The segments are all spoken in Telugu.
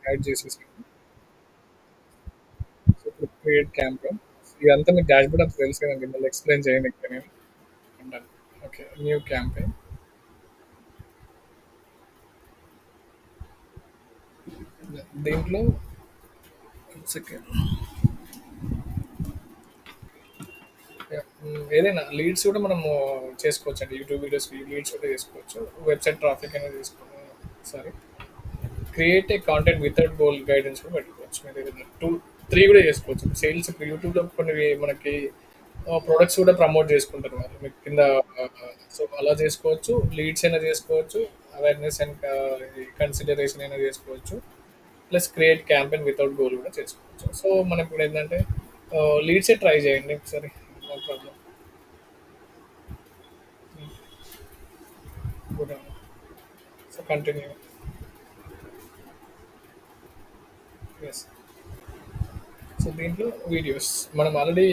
యాడ్ చేసేసాను. సో ఇప్పుడు క్రియేట్ క్యాంపెయిన్. ఇదంతా మీకు డాష్‌బోర్డ్ అంతా తెలుసు కదండీ! మళ్ళీ ఎక్స్‌ప్లెయిన్ చేయను ఇక్కడ నేను. డన్. ఓకే. New campaign. దీంట్లో సెకండ్ ఏదైనా లీడ్స్ కూడా మనము చేసుకోవచ్చండి. యూట్యూబ్ వీడియోస్‌కి లీడ్స్ కూడా చేసుకోవచ్చు. వెబ్‌సైట్ ట్రాఫిక్ అనేది sorry. Create a content without goal guidance కూడా పెట్టుకోవచ్చు. మీరు ఏదైనా 3 కూడా చేసుకోవచ్చు. సేల్స్ ఇప్పుడు యూట్యూబ్‌లో కొన్ని మనకి ప్రొడక్ట్స్ కూడా ప్రమోట్ చేసుకుంటారు వాళ్ళు. మీకు కింద సో, అలా చేసుకోవచ్చు. లీడ్స్ అయినా చేసుకోవచ్చు. అవేర్‌నెస్ అండ్ కన్సిడరేషన్ అయినా చేసుకోవచ్చు. Plus create campaign without goal కూడా చేసుకోవచ్చు. సో, మనం ఇప్పుడు ఏంటంటే లీడ్సే ట్రై చేయండి ఒకసారి. No problem. Good. So, continue. Yes. So దీంట్లో వీడియోస్ మనం ఆల్రెడీ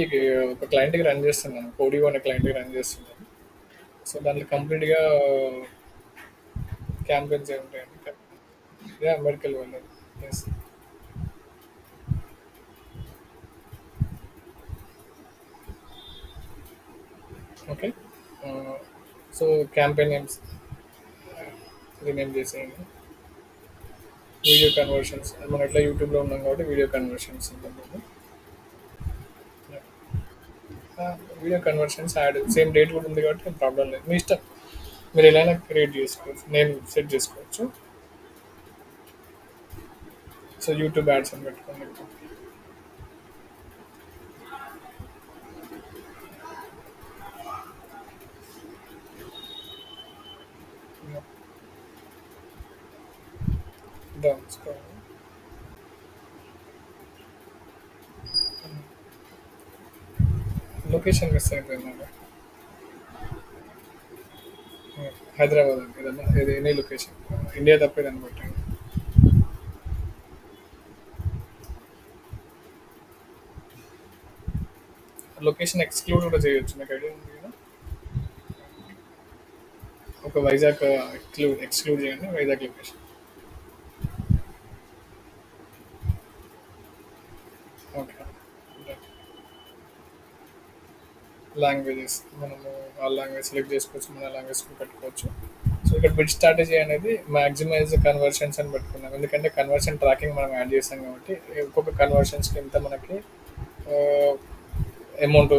ఒక క్లయింట్‌కి రన్ చేస్తున్నాను. కోడియో అనే క్లయింట్‌కి రన్ చేస్తున్నాను. సో దాంట్లో కంప్లీట్‌గా క్యాంపెయిన్స్ ఏ ఉంటాయండి. యాహ్! మెడికల్ వెళ్ళాలి. యెస్. ఓకే. ఆహ్, సో క్యాంపెయిన్ నేమ్స్ రీనేమ్ చేసేయండి. వీడియో కన్వర్షన్స్ మనం ఎట్లా యూట్యూబ్‌లో ఉన్నాం కాబట్టి వీడియో కన్వర్షన్స్ ఉంటుంది. Video conversions add same date కూడా ఉంది కాబట్టి ఏం ప్రాబ్లం లేదు. మీ ఇష్టం. మీరు ఎలా అయినా క్రియేట్ చేసుకోవచ్చు. నేమ్ సెట్ చేసుకోవచ్చు. సో యూట్యూబ్ యాడ్స్ అని పెట్టుకోండి. Down scroll. లొకేషన్ మిస్ అయిపోయిందండి. హైదరాబాద్ అండి. ఏదన్నా ఇది ఎనీ లొకేషన్. ఇండియా తప్ప ఏదైనా పెట్టండి. లొకేషన్ ఎక్స్క్లూడ్ కూడా చేయొచ్చు. మీకు ఐడియా ఉంది కదా. ఒక వైజాగ్ ఎక్స్క్లూడ్ చేయండి. వైజాగ్ లొకేషన్. ఓకే. లాంగ్వేజెస్ మనము ఆ లాంగ్వేజ్ సెలెక్ట్ చేసుకోవచ్చు. మన లాంగ్వేజ్ పెట్టుకోవచ్చు. సో ఇక్కడ బిడ్ స్ట్రాటజీ అనేది మాక్సిమైజ్ కన్వర్షన్స్ అని పెట్టుకున్నాం. ఎందుకంటే కన్వర్షన్ ట్రాకింగ్ మనం యాడ్ చేస్తాం కాబట్టి ఒక్కొక్క కన్వర్షన్స్కి ఎంత మనకి అమౌంట్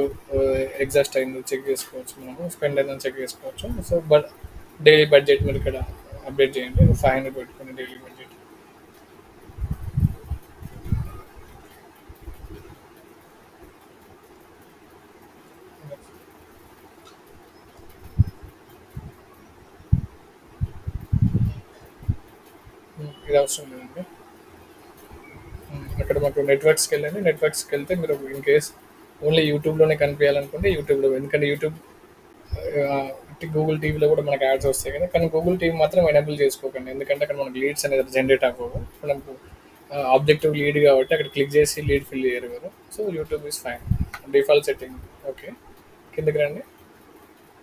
ఎగ్జాస్ట్ అయిందో చెక్ చేసుకోవచ్చు. మనము స్పెండ్ అయిందని చెక్ చేసుకోవచ్చు. సో బట్ డైలీ బడ్జెట్ మీరు ఇక్కడ అప్డేట్ చేయండి. 500 పెట్టుకుని డైలీ బడ్జెట్. ఇది అవసరం లేదండి. అక్కడ మాకు నెట్వర్క్స్కి వెళ్ళండి. నెట్వర్క్స్కి వెళ్తే మీరు ఇన్ కేస్ ఓన్లీ యూట్యూబ్లోనే కనిపించాలనుకుంటే యూట్యూబ్లో, ఎందుకంటే యూట్యూబ్ గూగుల్ టీవీలో కూడా మనకు యాడ్స్ వస్తాయి కదా, కానీ గూగుల్ టీవీ మాత్రం ఎనేబుల్ చేసుకోకండి. ఎందుకంటే అక్కడ మనకు లీడ్స్ అనేది జనరేట్ అవ్వవు. మనకు ఆబ్జెక్టివ్ లీడ్ కాబట్టి అక్కడ క్లిక్ చేసి లీడ్ ఫిల్ చేయరు కదా. So YouTube is fine. Default setting. Okay. కిందకి రండి.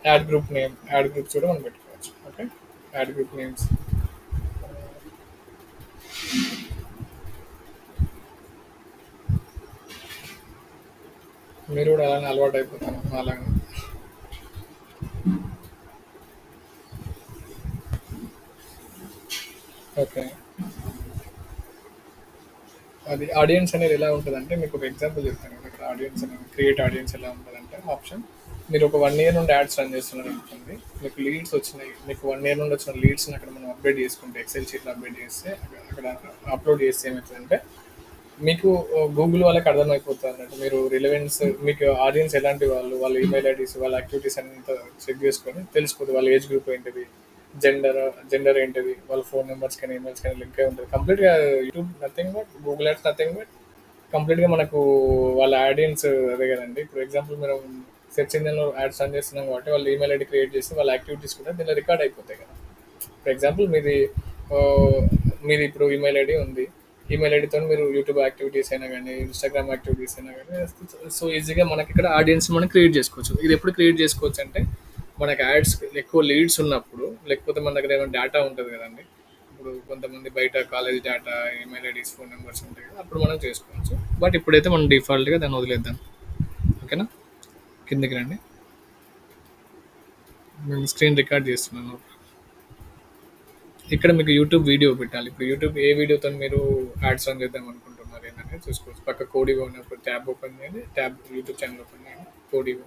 Add group name. Add groups కూడా మనం పెట్టుకోవచ్చు. ఓకే. Add group names. మీరు కూడా అలానే అలవాటు అయిపోతాను అలాగే. ఓకే. అది ఆడియన్స్ అనేది ఎలా ఉంటుందంటే మీకు ఒక ఎగ్జాంపుల్ చెప్తాను. ఇక్కడ ఆడియన్స్ అనేది క్రియేట్ ఆడియన్స్ ఎలా ఉంటుందంటే ఆప్షన్ మీరు ఒక 1 ఇయర్ నుండి యాడ్స్ రన్ చేస్తున్నారు అనుకోండి. మీకు లీడ్స్ వచ్చినాయి. మీకు 1 ఇయర్ నుండి వచ్చిన లీడ్స్ని అక్కడ మనం అప్డేట్ చేసుకుంటే ఎక్సెల్ షీట్లో అప్డేట్ చేస్తే అక్కడ అప్లోడ్ చేస్తే ఏమవుతుందంటే మీకు గూగుల్ వాళ్ళకి అర్థమైపోతుంది అన్నట్టు. మీరు రిలవెన్స్ మీకు ఆడియన్స్ ఎలాంటి వాళ్ళు, వాళ్ళ ఈమెయిల్ ఐడీస్, వాళ్ళ యాక్టివిటీస్ అంతా చెక్ చేసుకొని తెలిసిపోతుంది. వాళ్ళ ఏజ్ గ్రూప్ ఏంటిది, జెండర్ జెండర్ ఏంటిది, వాళ్ళ ఫోన్ నెంబర్స్ కానీ ఈమెయిల్స్ కానీ లింక్ అయి ఉంటుంది. కంప్లీట్గా YouTube nothing but Google ads nothing but కంప్లీట్గా మనకు వాళ్ళ ఆడియన్స్ అదే కదండి. ఇప్పుడు ఎగ్జాంపుల్ మీరు సెర్చ్ ఇంజిన్లో యాడ్స్ రన్ చేస్తున్నాం కాబట్టి వాళ్ళ ఈమెయిల్ ఐడి క్రియేట్ చేసి వాళ్ళ యాక్టివిటీస్ కూడా దీనిలో రికార్డ్ అయిపోతాయి కదా. ఫర్ ఎగ్జాంపుల్ ఆ, మీది ఇప్పుడు ఈమెయిల్ ఐడి ఉంది. ఈమెయిల్ ఐడితో మీరు యూట్యూబ్ యాక్టివిటీస్ అయినా కానీ ఇన్స్టాగ్రామ్ యాక్టివిటీస్ అయినా కానీ సో ఈజీగా మనకి ఇక్కడ ఆడియన్స్ మనం క్రియేట్ చేసుకోవచ్చు. ఇది ఎప్పుడు క్రియేట్ చేసుకోవచ్చు అంటే మనకి యాడ్స్ ఎక్కువ లీడ్స్ ఉన్నప్పుడు, లేకపోతే మన దగ్గర ఏమైనా డేటా ఉంటుంది కదండి. ఇప్పుడు కొంతమంది బయట college data, email IDs, phone numbers ఉంటాయి కదా! అప్పుడు మనం చేసుకోవచ్చు. బట్ ఇప్పుడైతే మనం డిఫాల్ట్‌గా దాన్ని వదిలేద్దాం. ఓకేనా? కిందకి రండి. నేను స్క్రీన్ రికార్డ్ చేస్తున్నాను. ఇక్కడ మీకు యూట్యూబ్ వీడియో పెట్టాలి. ఇప్పుడు యూట్యూబ్ ఏ వీడియోతో మీరు యాడ్స్ రన్ చేద్దాం అనుకుంటున్నారు ఏంటనేది చూసుకోవచ్చు. పక్క కోడిగో అనే ఒక ట్యాబ్ ఓపెన్ చేయండి. ట్యాబ్ యూట్యూబ్ ఛానల్ ఓపెన్ చేయండి. కోడిగో.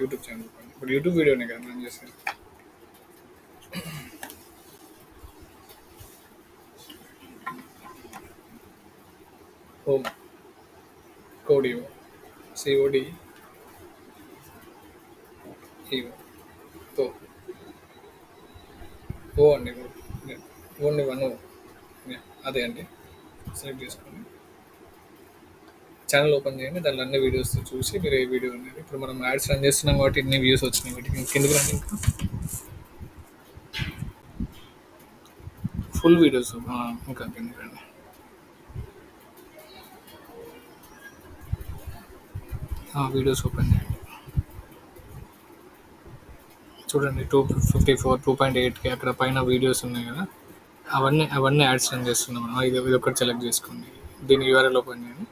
YouTube channel open. ఇప్పుడు యూట్యూబ్ వీడియోనే కదా మనం చేసేది. హోమ్ కోడియో సిఓడి ఈఓ తో ఓ అండి ఓన్లీ వన్ ఓ. అదే అండి. సెలెక్ట్ చేసుకోండి. ఛానల్ ఓపెన్ చేయండి. దాంట్లో అన్ని వీడియోస్ చూసి మీరు ఏ వీడియో అనేది ఇప్పుడు మనం యాడ్స్ రన్ చేస్తున్నాం కాబట్టి ఇన్ని వ్యూస్ వచ్చినాయి. వీటికి కిందకి రండి. ఇంకా ఫుల్ వీడియోస్ ఇంకా కిందకి రండి. వీడియోస్ ఓపెన్ చేయండి. చూడండి 254 2.8K అక్కడ పైన వీడియోస్ ఉన్నాయి కదా, అవన్నీ యాడ్స్ రన్ చేస్తున్నాం మనం. ఇది ఒకటి సెలెక్ట్ చేసుకోండి. దీని యూఆర్ఎల్ ఓపెన్ చేయండి.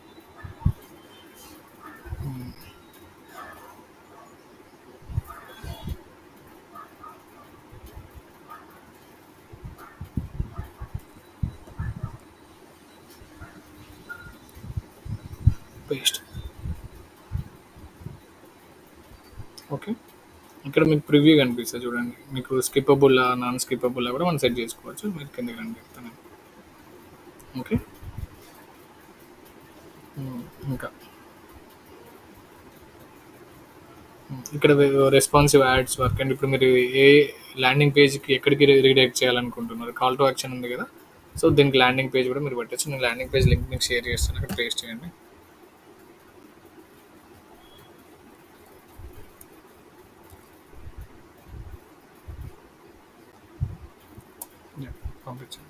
పేస్ట్. ఓకే. ఇక్కడ మీకు ప్రివ్యూ కనిపిస్తుంది చూడండి. మీకు స్కిప్పబుల్లా నాన్ స్కిప్పబుల్లా కూడా మనం సెట్ చేసుకోవచ్చు. మీరు కిందకి రండి చెప్తాను. ఓకే. ఇంకా ఇక్కడ రెస్పాన్సివ్ యాడ్స్ వర్క్ అండ్ ఇప్పుడు మీరు ఏ ల్యాండింగ్ పేజ్కి ఎక్కడికి రీడైరెక్ట్ చేయాలనుకుంటున్నారు, కాల్ టు యాక్షన్ ఉంది కదా, సో దీనికి ల్యాండింగ్ పేజ్ కూడా మీరు పెట్టచ్చు. నేను ల్యాండింగ్ పేజ్ లింక్ మీకు షేర్ చేస్తాను, అక్కడ పేస్ట్ చేయండి. పంపించండి.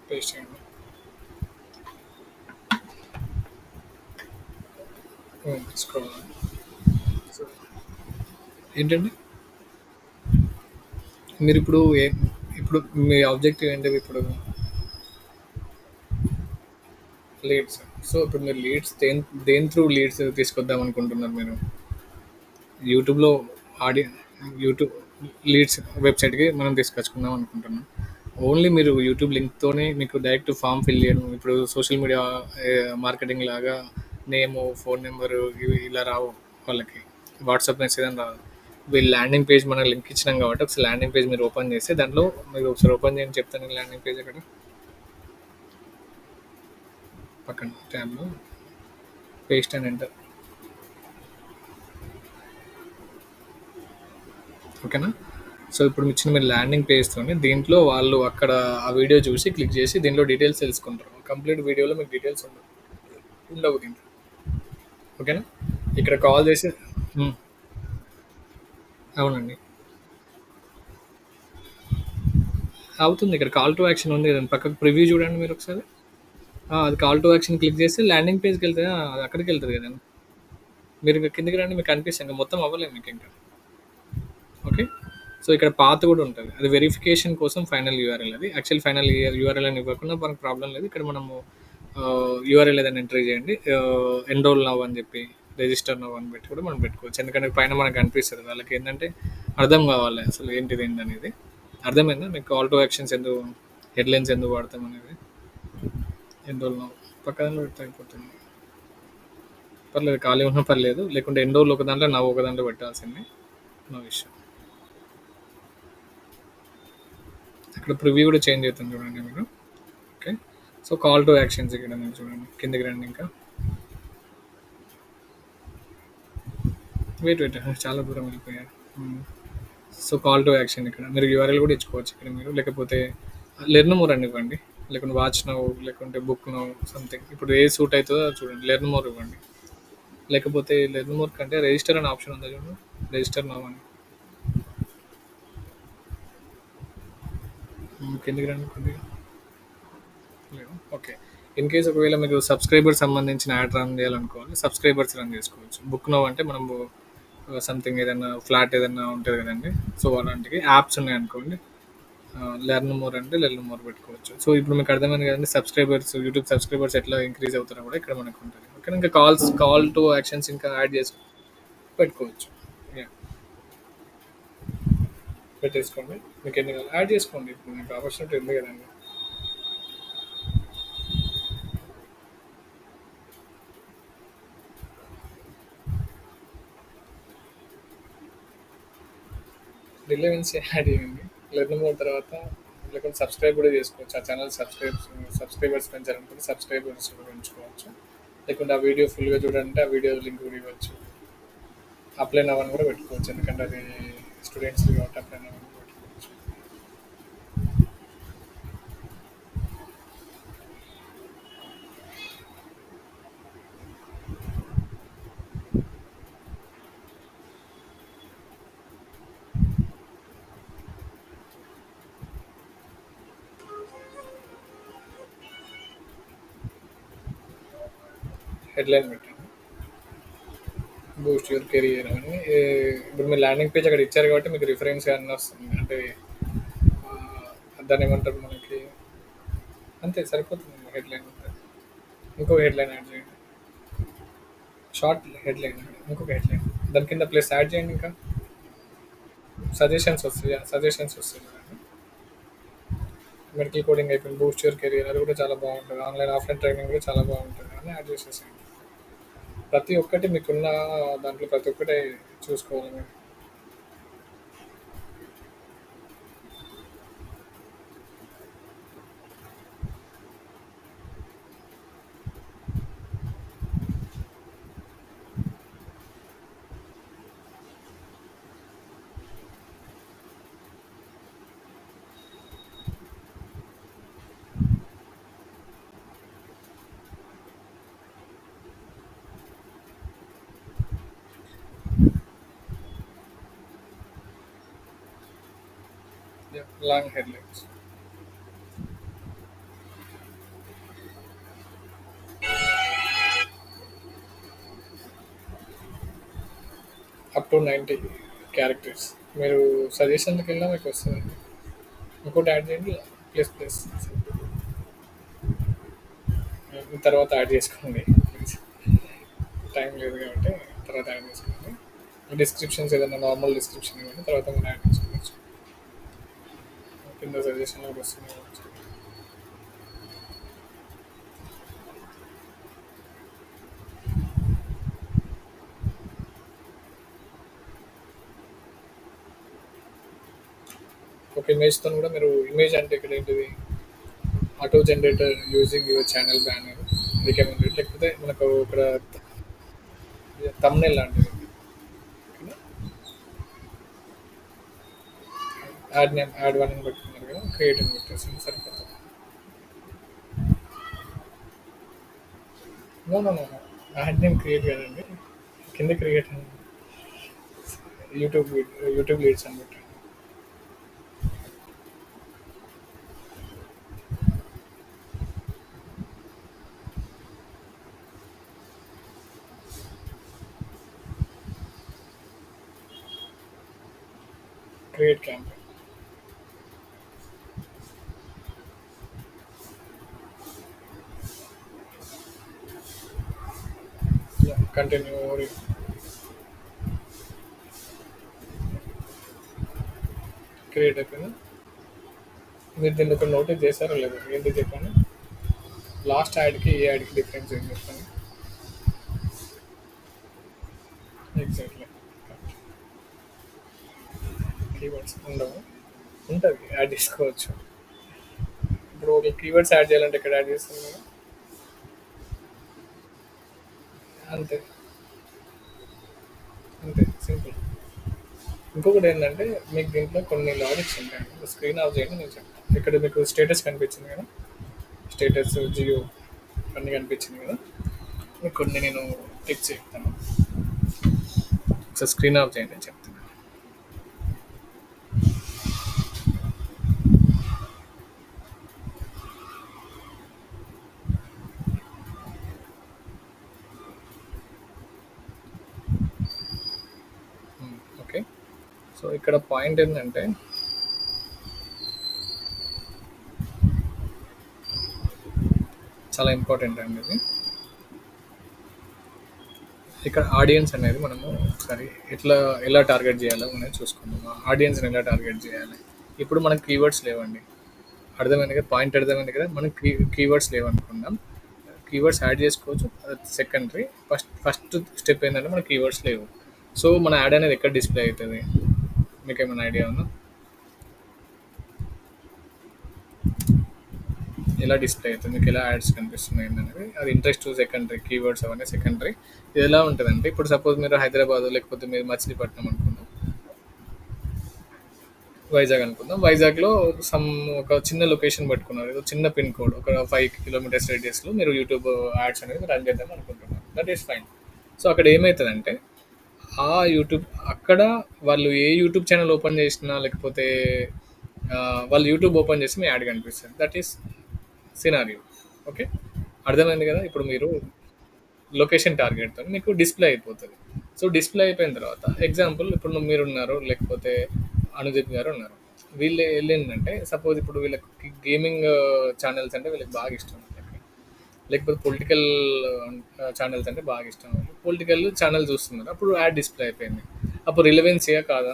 పేస్ట్ చేయండి. స్క్రోల్. ఏంటండి మీరు ఇప్పుడు మీ ఆబ్జెక్టివ్ ఏంటిది ఇప్పుడు? లీడ్స్. సో ఇప్పుడు మీరు లీడ్స్ దేని త్రూ లీడ్స్ తీసుకొద్దాం అనుకుంటున్నారు మీరు? యూట్యూబ్లో ఆడియో యూట్యూబ్ లీడ్స్ వెబ్సైట్కి మనం తీసుకొచ్చుకుందాం అనుకుంటున్నాం. ఓన్లీ మీరు యూట్యూబ్ లింక్తోనే మీకు డైరెక్ట్ ఫామ్ ఫిల్ చేయడం, ఇప్పుడు సోషల్ మీడియా మార్కెటింగ్ లాగా నేము, ఫోన్ నెంబరు ఇవి ఇలా రావు వాళ్ళకి. వాట్సాప్ మెసేజ్ అని రాదు. వీళ్ళు ల్యాండింగ్ పేజ్ మనకు లింక్ ఇచ్చినాం కాబట్టి ఒకసారి ల్యాండింగ్ పేజ్ మీరు ఓపెన్ చేస్తే దాంట్లో మీరు ఒకసారి ఓపెన్ చేయని చెప్తాను. ల్యాండింగ్ పేజ్ అక్కడ పక్కన ట్యాబ్లో పేస్ట్ అండ్ ఎంటర్. ఓకేనా? సో ఇప్పుడు ఇచ్చిన మీరు ల్యాండింగ్ పేజ్తోని దీంట్లో వాళ్ళు అక్కడ ఆ వీడియో చూసి క్లిక్ చేసి దీంట్లో డీటెయిల్స్ తెలుసుకుంటారు. కంప్లీట్ వీడియోలో మీకు డీటెయిల్స్ ఉండవు దీంట్లో. ఓకేనా? ఇక్కడ కాల్ చేసి అవునండి అవుతుంది. ఇక్కడ కాల్ టు యాక్షన్ ఉంది కదండి, పక్కకు ప్రివ్యూ చూడండి మీరు ఒకసారి. అది కాల్ టు యాక్షన్ క్లిక్ చేస్తే ల్యాండింగ్ పేజ్కి వెళ్తే అది అక్కడికి వెళ్తుంది కదండి. మీరు ఇంకా కిందకి రండి, మీకు కనిపిస్తుంది. ఇంకా మొత్తం అవ్వలేదు మీకు ఇంకా. ఓకే. సో ఇక్కడ పాత్ కూడా ఉంటుంది, అది వెరిఫికేషన్ కోసం ఫైనల్ యూఆర్ఎల్. అది యాక్చువల్ ఫైనల్ యూఆర్ఎల్ అని ఇవ్వకుండా మనకు ప్రాబ్లం లేదు. ఇక్కడ మనము యూఆర్ఎల్ ఏదైనా ఎంటర్ చేయండి. ఎన్రోల్ నవ్ అని చెప్పి రిజిస్టర్ నవ్ అని పెట్టి కూడా మనం పెట్టుకోవచ్చు. ఎందుకంటే పైన మనకు కనిపిస్తుంది, వాళ్ళకి ఏంటంటే అర్థం కావాలి అసలు ఏంటిది ఏంటి అనేది. అర్థమైందా మీకు? కాల్ టు యాక్షన్స్ ఎందుకు, హెడ్లైన్స్ ఎందుకు వాడతాం అనేది. ఎన్రోల్ నవ్ పక్కన పెడితే అయిపోతుంది. పర్లేదు, ఖాళీ ఉన్నా పర్లేదు, లేకుంటే ఎన్రోల్ ఒక దాంట్లో నవ్ ఒక దాంట్లో పెట్టాల్సింది. No issue. అక్కడ ప్రివ్యూ కూడా చేంజ్ అవుతుంది చూడండి మీరు. Okay. So call to actions ఇక్కడ మీరు చూడండి, కిందకి రండి. ఇంకా వెయిట్ చాలా దూరం వెళ్ళిపోయారు. సో కాల్ టు యాక్షన్ ఇక్కడ మీరు యూఆర్ఎల్ కూడా ఇచ్చుకోవచ్చు ఇక్కడ మీరు, లేకపోతే లెర్న్ మోర్ అని ఇవ్వండి, లేకుంటే వాచ్ నవ్, లేకుంటే బుక్ నవ్, సంథింగ్. ఇప్పుడు ఏ సూట్ అవుతుందో చూడండి, లెర్న్ మోర్ ఇవ్వండి. లేకపోతే లెర్న్ మోర్ కంటే రిజిస్టర్ అనే ఆప్షన్ ఉందా చూడండి, రిజిస్టర్ నవ్ అని. కిందికి రండి కొద్దిగా. లేవు. ఓకే. ఇన్ కేస్ ఒకవేళ మీకు సబ్స్క్రైబర్ సంబంధించిన యాడ్ రన్ చేయాలనుకోవాలి, సబ్స్క్రైబర్స్ రన్ చేసుకోవచ్చు. బుక్ నౌ అంటే మనము సంథింగ్ ఏదైనా ఫ్లాట్ ఏదైనా ఉంటుంది కదండి. సో అలాంటివి యాప్స్ ఉన్నాయనుకోండి, లెర్న్ మోర్ అంటే లెర్న్ మోర్ పెట్టుకోవచ్చు. సో ఇప్పుడు మీకు అర్థమైంది కదండి, సబ్స్క్రైబర్స్ యూట్యూబ్ సబ్స్క్రైబర్స్ ఎట్లా ఇంక్రీజ్ అవుతారో కూడా ఇక్కడ మనకు ఉంటుంది. ఓకే, ఇంకా కాల్ టు యాక్షన్స్ ఇంకా యాడ్ చేసి పెట్టుకోవచ్చు. Yeah, పెట్టేసుకోండి. మీకు ఎన్ని కావాలి యాడ్ చేసుకోండి. ఇప్పుడు మీకు ఆపర్చునిటీ ఉంది కదండి. రిలవెన్స్ యాడ్ చేయండి. లెర్న్ మోర్ తర్వాత లేకపోతే సబ్స్క్రైబ్ కూడా చేసుకోవచ్చు. ఆ ఛానల్ సబ్స్క్రైబర్స్ పెంచాలనుకుంటే సబ్స్క్రైబర్స్ కూడా పెంచుకోవచ్చు. లేకుంటే ఆ వీడియో ఫుల్గా చూడాలంటే ఆ వీడియో లింక్ కూడా ఇవ్వచ్చు. అప్లై నవ్వని కూడా పెట్టుకోవచ్చు, ఎందుకంటే అది స్టూడెంట్స్ కాబట్టి అప్లై నవ్వని పెట్టుకోవచ్చు. హెడ్లైన్ పెట్టండి, బూస్ట్ యువర్ కెరియర్ అని. ఇప్పుడు మీరు ల్యాండింగ్ పేజ్ అక్కడ ఇచ్చారు కాబట్టి మీకు రిఫరెన్స్ అన్నీ వస్తుంది. అంటే దాన్ని ఏమంటారు మనకి, అంతే సరిపోతుంది. హెడ్లైన్ ఉంటుంది. ఇంకొక హెడ్లైన్ యాడ్ చేయండి. షార్ట్ హెడ్లైన్, ఇంకొక హెడ్లైన్ దాని కింద ప్లేస్ యాడ్ చేయండి. ఇంకా సజెషన్స్ వస్తాయి, సజెషన్స్ వస్తాయి. మెడికల్ కోడింగ్ అయిపోయింది, బూస్ట్ యువర్ కెరియర్ అది కూడా చాలా బాగుంటుంది. ఆన్లైన్ ఆఫ్లైన్ ట్రైనింగ్ కూడా చాలా బాగుంటుంది అని యాడ్ చేసేసేయండి. ప్రతి ఒక్కటి మీకున్న దాంట్లో ప్రతి ఒక్కటి చూసుకోవాలి మీరు. Long headlines. Up to 90 characters. మీరు సజెషన్కి వెళ్ళినా మీకు వస్తుందండి. ఇంకోటి యాడ్ చేయండి, ప్లస్ ప్లస్. తర్వాత యాడ్ చేసుకోండి, టైం లేదు కాబట్టి తర్వాత యాడ్ చేసుకోండి. డిస్క్రిప్షన్స్ ఏదైనా నార్మల్ డిస్క్రిప్షన్ ఇవ్వండి, తర్వాత మనం యాడ్ చేసుకోవచ్చు. కింద సజెషన్లోకి వస్తుంది. ఒక ఇమేజ్తో కూడా మీరు, ఇమేజ్ అంటే ఇక్కడ ఏంటిది, auto generator using your channel banner recommended, లేకపోతే మనకు ఇక్కడ తమ్నెల్ లాంటిది. యాడ్ నేమ్ యాడ్ వన్ అని పెట్టుకున్నారు కదా, క్రియేట్ అని పెట్టేసి సరిపోతుంది. No no no, add name create కదండి, కింద క్రియేట్ అని యూట్యూబ్ యూట్యూబ్ లీడ్స్ అని పెట్టండి. Create campaign. కంటిన్యూ. క్రియేట్ అయిపోయింది. మీరు దీన్ని ఒక నోటీస్ చేశారో లేదు, ఏంటి చెప్పండి. లాస్ట్ యాడ్కి ఈ యాడ్కి డిఫరెన్స్ ఏం చెప్పండి. ఎగ్జాక్ట్లీ. కీవర్డ్స్ ఉండవు, ఉంటుంది, యాడ్ చేసుకోవచ్చు. ఇప్పుడు ఒక కీవర్డ్స్ యాడ్ చేయాలంటే ఇక్కడ యాడ్ చేస్తాం కదా, అంతే. అంతే సింపుల్. ఇంకొకటి ఏంటంటే మీకు దీంట్లో కొన్ని లాజిక్స్ ఉంటాయి. స్క్రీన్ ఆఫ్ చేయండి, నేను చెప్తాను. ఇక్కడ మీకు స్టేటస్ కనిపించింది కదా, స్టేటస్ జియో అన్నీ కనిపించింది కదా, మీకు కొన్ని నేను టిప్స్ చెప్తాను. ఒకసారి స్క్రీన్ ఆఫ్ చేయండి, నేను చెప్తాను. సో ఇక్కడ పాయింట్ ఏంటంటే చాలా ఇంపార్టెంట్ అండి ఇది. ఇక్కడ ఆడియన్స్ అనేది మనము ఒకసారి ఎట్లా ఎలా టార్గెట్ చేయాలో అనేది చూసుకుందాం. ఆడియన్స్ని ఎలా టార్గెట్ చేయాలి. ఇప్పుడు మనకు కీవర్డ్స్ లేవండి. అర్థమైంది కదా, పాయింట్ అర్థమైంది కదా. మనం కీవర్డ్స్ లేవనుకుందాం. కీవర్డ్స్ యాడ్ చేసుకోవచ్చు, అది సెకండరీ. ఫస్ట్ స్టెప్ ఏంటంటే మన కీవర్డ్స్ లేవు. సో మన యాడ్ అనేది ఎక్కడ డిస్ప్లే అవుతుంది, మీకు ఏమైనా ఐడియా ఉందా? ఎలా డిస్ప్లే అవుతుంది, మీకు ఎలా యాడ్స్ కనిపిస్తున్నాయి అనేది, అది ఇంట్రెస్ట్ సెకండరీ. కీవర్డ్స్ అవన్నీ సెకండరీ. ఇది ఎలా ఉంటుందంటే, ఇప్పుడు సపోజ్ మీరు హైదరాబాద్ లేకపోతే మీరు మచిలీపట్నం అనుకుందాం, వైజాగ్ అనుకుందాం. వైజాగ్లో సమ్ ఒక చిన్న లొకేషన్ పెట్టుకున్నారు, ఏదో చిన్న పిన్ కోడ్, ఒక 5 కిలోమీటర్స్ రేడియస్లో మీరు యూట్యూబ్ యాడ్స్ అనేది రన్ చేద్దాం అనుకుంటున్నారు. That is fine. సో అక్కడ ఏమవుతుందంటే, ఆ యూట్యూబ్ అక్కడ వాళ్ళు ఏ యూట్యూబ్ ఛానల్ ఓపెన్ చేసినా లేకపోతే ఆ, వాళ్ళు యూట్యూబ్ ఓపెన్ చేసి మీ యాడ్ కనిపిస్తుంది. That is scenario. ఓకే, అర్థమైంది కదా. ఇప్పుడు మీరు లొకేషన్ టార్గెట్తో మీకు డిస్ప్లే అయిపోతుంది. సో డిస్ప్లే అయిపోయిన తర్వాత ఎగ్జాంపుల్ ఇప్పుడు మీరు ఉన్నారు, లేకపోతే అనుదీప్ గారు ఉన్నారు. వీళ్ళు ఏంటంటే సపోజ్ ఇప్పుడు వీళ్ళకి గేమింగ్ ఛానల్స్ అంటే వీళ్ళకి బాగా ఇష్టం, లేకపోతే పొలిటికల్ ఛానల్స్ అంటే బాగా ఇష్టం. పొలిటికల్ ఛానల్ చూస్తున్నారు, అప్పుడు యాడ్ డిస్ప్లే అయిపోయింది. అప్పుడు రిలవెన్సీయా కాదా?